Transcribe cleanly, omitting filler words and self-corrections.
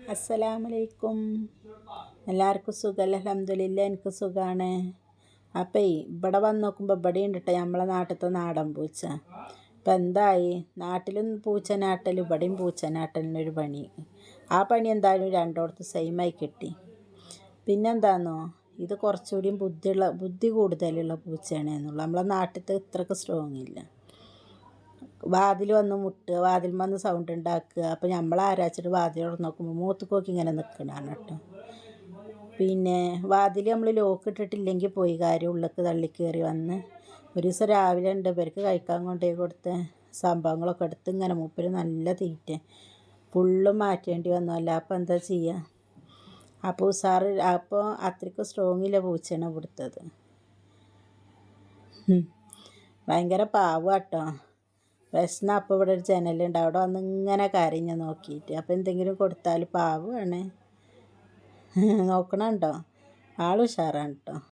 അസ്സലാമലൈക്കും. എല്ലാവർക്കും സുഖമല്ല? അൽഹംദുലില്ലാ, എനിക്ക് സുഖമാണ്. അപ്പോൾ ഇവിടെ വന്ന് നോക്കുമ്പോൾ ഇവിടെ ഉണ്ട് കേട്ടോ നമ്മളെ നാട്ടിലത്തെ നാടൻ പൂച്ച. ഇപ്പം എന്തായി, നാട്ടിലും പൂച്ചനാട്ടൽ ഇവിടെയും പൂച്ചനാട്ടലിനൊരു പണി. ആ പണി എന്തായാലും രണ്ടിടത്ത് സെയിമായി കിട്ടി. പിന്നെന്താണെന്നോ, ഇത് കുറച്ചുകൂടിയും ബുദ്ധി കൂടുതലുള്ള പൂച്ചയാണ് എന്നുള്ളൂ. നമ്മളെ നാട്ടിലത്തെ ഇത്രയ്ക്ക് സ്ട്രോങ് ഇല്ല. വാതിൽ വന്ന് മുട്ടുക, വാതിൽ വന്ന് സൗണ്ട് ഉണ്ടാക്കുക. അപ്പോൾ നമ്മൾ ആരാച്ചിട്ട് വാതിൽ തുറന്ന് നോക്കുമ്പോൾ മൂത്തുക്കോക്കി ഇങ്ങനെ നിൽക്കണതാണ് കേട്ടോ. പിന്നെ വാതിൽ നമ്മൾ ലോക്ക് ഇട്ടിട്ടില്ലെങ്കിൽ പോയി കാര്യം ഉള്ളിലേക്ക് തള്ളിക്കയറി വന്ന് ഒരു ദിവസം രാവിലെ ഉണ്ട് ഇവർക്ക് കഴിക്കാൻ കൊണ്ടുപോയി കൊടുത്ത സംഭവങ്ങളൊക്കെ എടുത്ത് ഇങ്ങനെ മൂപ്പര് നല്ല തീറ്റ ഫുള്ളും മാറ്റേണ്ടി വന്നു. അല്ല അപ്പോൾ എന്താ ചെയ്യുക? അപ്പോൾ ഉസാറ് അപ്പോൾ അത്രയ്ക്ക് സ്ട്രോങ്ങില്ല പൂച്ചയാണ് ഇവിടുത്തത്. ഭയങ്കര പാവാട്ടോ. വിശന്ന അപ്പോൾ ഇവിടെ ഒരു ജനലുണ്ട്, അവിടെ വന്ന് ഇങ്ങനെ കരഞ്ഞ് നോക്കിയിട്ട്. അപ്പോൾ എന്തെങ്കിലും കൊടുത്താൽ പാവമാണ്. നോക്കണുണ്ടോ? ആൾ ഉഷാറാണ് കേട്ടോ.